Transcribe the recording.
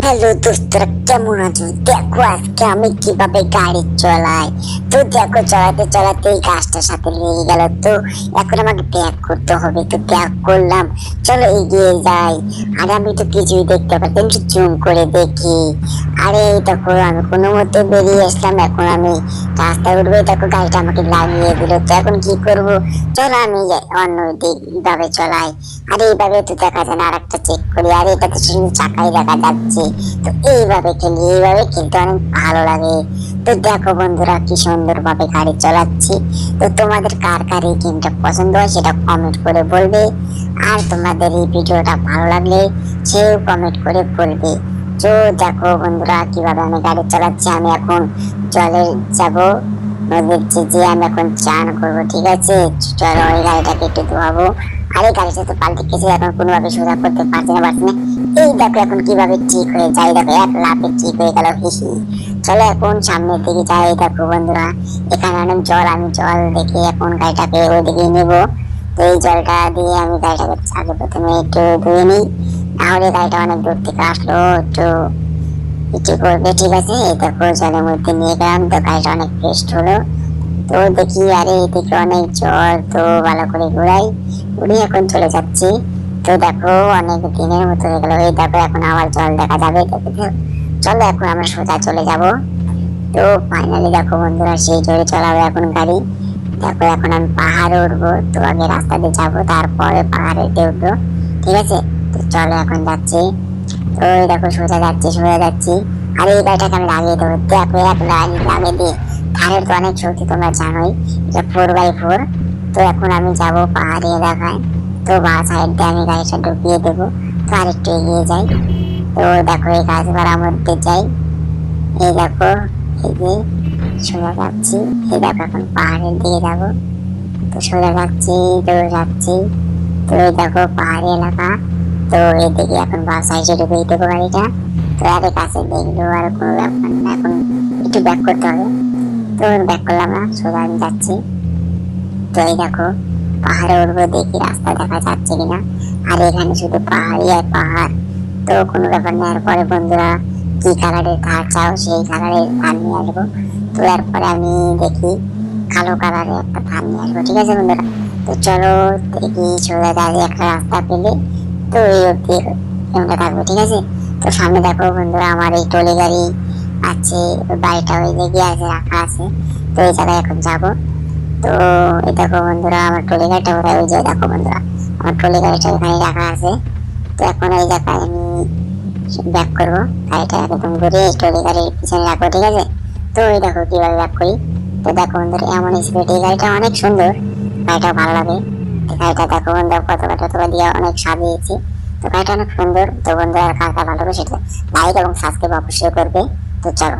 Hello দোস্তরা, কেমন আছো? দেখো আজকে আমি কিভাবে গাড়ি চালাই। তো দেখো চালাতে চালাতে এই গাছটার সাথে লেগে গেল। তো এখন আমাকে ব্যাক করতে হবে, তো ব্যাক করলাম। চলো এগিয়ে যাই। আর আমি তো কিছুই দেখতে পাচ্ছি, একটু জুম করে দেখি। আরে এই দেখো আমি কোনো মতে বেরিয়ে আসলাম। এখন আমি রাস্তায় উঠবো, দেখো গাড়িটা আমাকে লাগিয়ে দিল। তো এখন কি করব? চলো আমি অন্য দিক ভাবে চলাই। আর এইভাবে তো দেখা যায় না, আর একটা চেক করি। আর এটা তো শুধু চাকাই দেখা যাচ্ছে। তো এইভাবে খেলি, এইভাবে খেলতে অনেক ভালো লাগে। তো দেখো বন্ধুরা কি সুন্দর ভাবে গাড়ি চালাচ্ছি। তো তোমাদের কার কার এই গেমটা পছন্দ হয় সেটা কমেন্ট করে বলবে। আর তোমাদের এই ভিডিওটা ভালো লাগলে সেও কমেন্ট করে বলবে। তো দেখো বন্ধুরা কিভাবে আমি গাড়ি চালাচ্ছি। আমি এখন জলে যাব, নদীর যে আমি এখন চান করবো। ঠিক আছে, চলো ওই গাড়িটাকে একটু ধোয়াবো। আরে গাড়িটা তো পাল্টে গেছে, এখন কোনোভাবে সোজা করতে পারছি না। এই দেখো এখন কিভাবে ঠিক হয়ে যায়, দেখো এক লাফে ঠিক হয়ে গেল। হিহি। চলো এখন সামনের দিকে যাই। দেখো বন্ধুরা এখানে অনেক জল, আমি জল দেখে এখন গাড়িটাকে ওইদিকে নেবো। তো এই জলটা দিয়ে আমি গাড়িটাকে আগে প্রথমে একটু ধুয়ে নিই, নাহলে গাড়িটা অনেক দূর থেকে আসলো একটু কিছু করবে। ঠিক আছে, এই দেখো জলের মধ্যে নিয়ে গেলাম, তো গাড়িটা অনেক ফ্রেশ হলো। তো দেখি আরে এদিকে অনেক জল, তো ভালো করে ঘুরাই, ঘুরে এখন চলে যাচ্ছি। তো দেখো অনেক দিনের মতো হয়ে গেল। এই দেখো এখন আবার জল দেখা যাবে। চলো এখন আমরা সোজা চলে যাব। তো ফাইনালি দেখো বন্ধুরা সেই জোরে চলাবো এখন গাড়ি। দেখো এখন আমি পাহাড়ে উঠবো, তো আগে রাস্তা দিয়ে যাবো, তারপরে পাহাড়ে উঠবো। ঠিক আছে, তো চলো এখন যাচ্ছি। তো এই দেখো সোজা যাচ্ছি সোজা যাচ্ছি। আর এই গাড়িটাকে আমি লাগিয়ে দেবো। দেখো এক লাগিয়ে দিয়ে, থারের তো অনেক শক্তি তোমরা জানোই, এটা 4x4। তো এখন আমি যাব পাহাড়ি এলাকায়। তো বা সাইড দিয়ে আমি গাড়িটা ঢুকিয়ে দেবো। তো আরেকটু এগিয়ে যাই। তো দেখো এই গাছপালার মধ্যে যাই। এই দেখো এই যে সোজা যাচ্ছি। এই দেখো এখন পাহাড়ের দিকে যাবো। তো সোজা যাচ্ছি, দৌড়ে যাচ্ছি। তো এই দেখো পাহাড়ি এলাকা। তো এদিকে এখন বা সাইডে ঢুকিয়ে দেবো গাড়িটা। তো আরে কাছে দেখলো আর কোনো ব্যাপার না, এখন একটু ব্যাক করতে হবে। তো ব্যাক করলাম না, সোজা আমি যাচ্ছি। তো এই দেখো পাহাড়ে উঠবো, দেখি রাস্তা দেখা যাচ্ছে কিনা। আর এখানে শুধু পাহাড়ই আর পাহাড়, তো কোনো ব্যাপার নেই। এরপরে বন্ধুরা কি কালারের ধার চাও সেই কালারের ধান নিয়ে আসবো। তো এরপরে আমি দেখি কালো কালারের একটা ধান নিয়ে আসবো। ঠিক আছে বন্ধুরা, তো চলো দেখি সোজা দাঁড়িয়ে একটা রাস্তা পেলে তো এই অব্দি এমনটা থাকবো। ঠিক আছে, তো সামনে দেখো বন্ধুরা আমার এই টলি গাড়ি আছে, বাড়িটা ওই দিকে আছে, রাখা আছে। তো এই জায়গায় এখন যাবো। তো এই দেখো বন্ধুরা আমার ট্রলি গাড়িটা কোথায়, ওই যে দেখো বন্ধুরা আমার ট্রলি গাড়িটা এখানে রাখা আছে। তো এখন এই জায়গায় আমি ব্যাক করবো, গাড়িটা একদম ঘুরিয়ে ট্রলি গাড়ির পিছনে রাখবো। ঠিক আছে, তো এই দেখো কিভাবে ব্যাক করি। তো দেখো বন্ধুরা এমন স্পিড, এই গাড়িটা অনেক সুন্দর, গাড়িটা ভালো লাগে। গাড়িটা দেখো বন্ধুরা কত দিয়ে অনেক সাজিয়েছি। তো গাড়িটা অনেক সুন্দর। তো বন্ধুরা কারটা ভালো করে সেটা লাইক এবং সাবস্ক্রাইব অবশ্যই করবে। তো চলো।